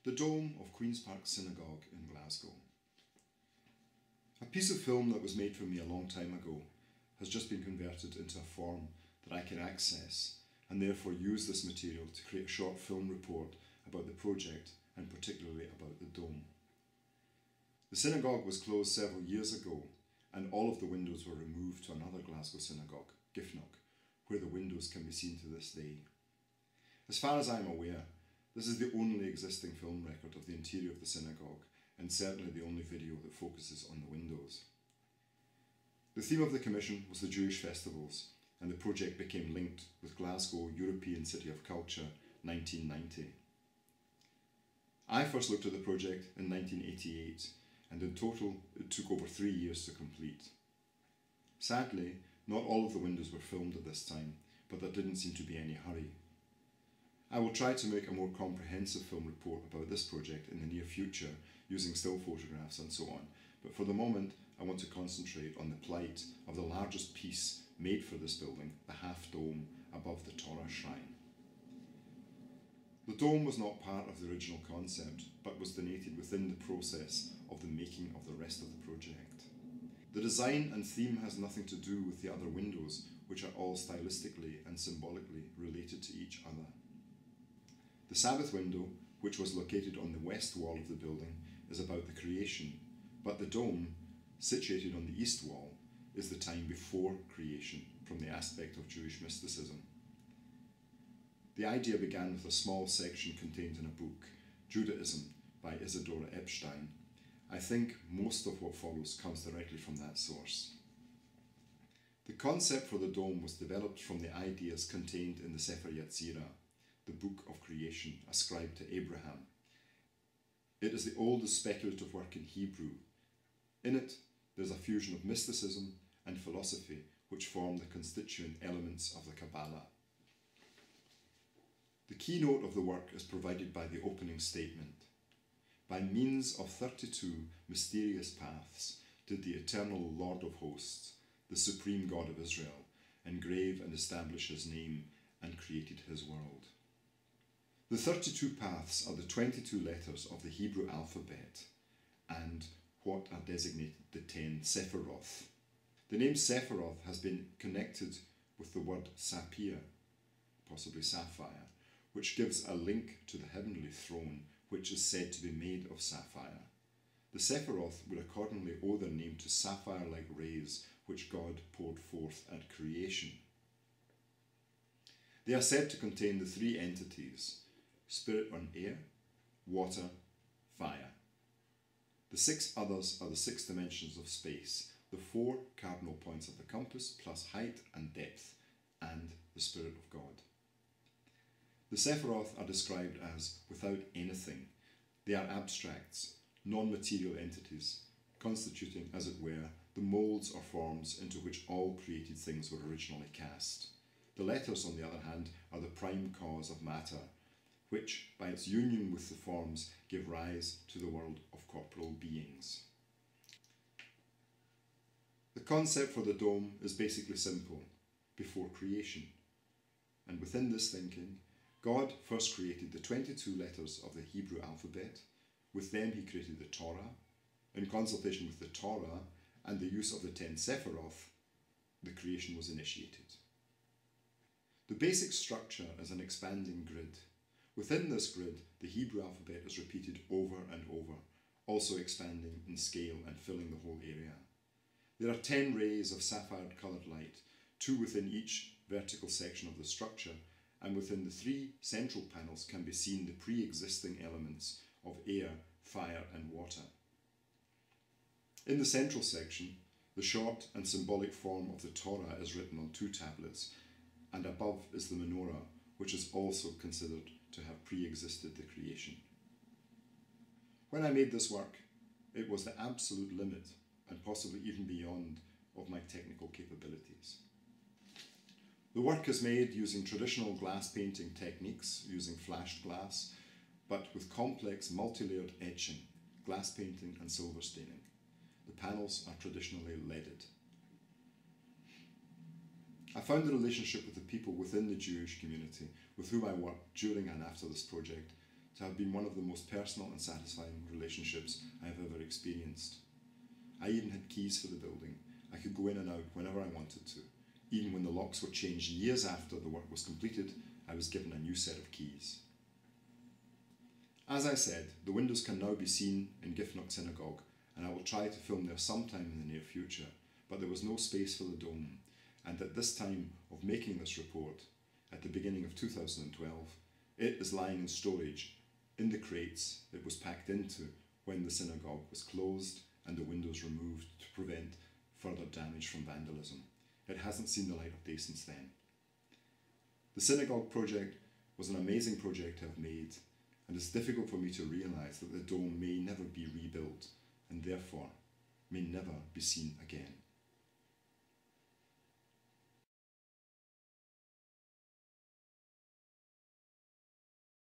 the dome of Queen's Park Synagogue in Glasgow. A piece of film that was made for me a long time ago has just been converted into a form that I can access and therefore use this material to create a short film report about the project and particularly about the dome. The synagogue was closed several years ago and all of the windows were removed to another Glasgow synagogue, Gifnock, where the windows can be seen to this day. As far as I am aware, this is the only existing film record of the interior of the synagogue and certainly the only video that focuses on the windows. The theme of the commission was the Jewish festivals and the project became linked with Glasgow European City of Culture 1990. I first looked at the project in 1988 and in total it took over 3 years to complete. Sadly, not all of the windows were filmed at this time, but there didn't seem to be any hurry. I will try to make a more comprehensive film report about this project in the near future using still photographs and so on, but for the moment I want to concentrate on the plight of the largest piece made for this building, the half dome above the Torah shrine. The dome was not part of the original concept, but was donated within the process of the making of the rest of the project. The design and theme has nothing to do with the other windows, which are all stylistically and symbolically related to each other. The Sabbath window, which was located on the west wall of the building, is about the creation, but the dome, situated on the east wall, is the time before creation from the aspect of Jewish mysticism. The idea began with a small section contained in a book, Judaism, by Isadora Epstein. I think most of what follows comes directly from that source. The concept for the dome was developed from the ideas contained in the Sefer Yetzirah, the book of creation ascribed to Abraham. It is the oldest speculative work in Hebrew. In it, there is a fusion of mysticism and philosophy which form the constituent elements of the Kabbalah. The keynote of the work is provided by the opening statement. By means of 32 mysterious paths did the eternal Lord of hosts, the supreme God of Israel, engrave and establish his name and created his world. The 32 paths are the 22 letters of the Hebrew alphabet and what are designated the 10 Sephiroth. The name Sephiroth has been connected with the word sapphire, possibly sapphire, which gives a link to the heavenly throne, which is said to be made of sapphire. The Sephiroth would accordingly owe their name to sapphire-like rays which God poured forth at creation. They are said to contain the three entities, spirit and air, water, fire. The 6 others are the 6 dimensions of space, the 4 cardinal points of the compass plus height and depth, and the Spirit of God. The Sephiroth are described as without anything. They are abstracts, non-material entities, constituting, as it were, the moulds or forms into which all created things were originally cast. The letters, on the other hand, are the prime cause of matter, which, by its union with the forms, give rise to the world of corporal beings. The concept for the dome is basically simple, before creation. And within this thinking, God first created the 22 letters of the Hebrew alphabet, with them he created the Torah. In consultation with the Torah and the use of the 10 Sephiroth, the creation was initiated. The basic structure is an expanding grid. Within this grid, the Hebrew alphabet is repeated over and over, also expanding in scale and filling the whole area. There are 10 rays of sapphire-coloured light, 2 within each vertical section of the structure, and within the 3 central panels can be seen the pre-existing elements of air, fire and water. In the central section, the short and symbolic form of the Torah is written on 2 tablets, and above is the menorah, which is also considered to have pre-existed the creation. When I made this work, it was the absolute limit, and possibly even beyond, of my technical capabilities. The work is made using traditional glass painting techniques, using flashed glass, but with complex multi-layered etching, glass painting and silver staining. The panels are traditionally leaded. I found the relationship with the people within the Jewish community with whom I worked during and after this project to have been one of the most personal and satisfying relationships I have ever experienced. I even had keys for the building. I could go in and out whenever I wanted to. Even when the locks were changed years after the work was completed, I was given a new set of keys. As I said, the windows can now be seen in Glasgow Synagogue, and I will try to film there sometime in the near future, but there was no space for the dome, and at this time of making this report, at the beginning of 2012, it is lying in storage in the crates it was packed into when the synagogue was closed and the windows removed to prevent further damage from vandalism. It hasn't seen the light of day since then. The synagogue project was an amazing project to have made, and it's difficult for me to realise that the dome may never be rebuilt and therefore may never be seen again.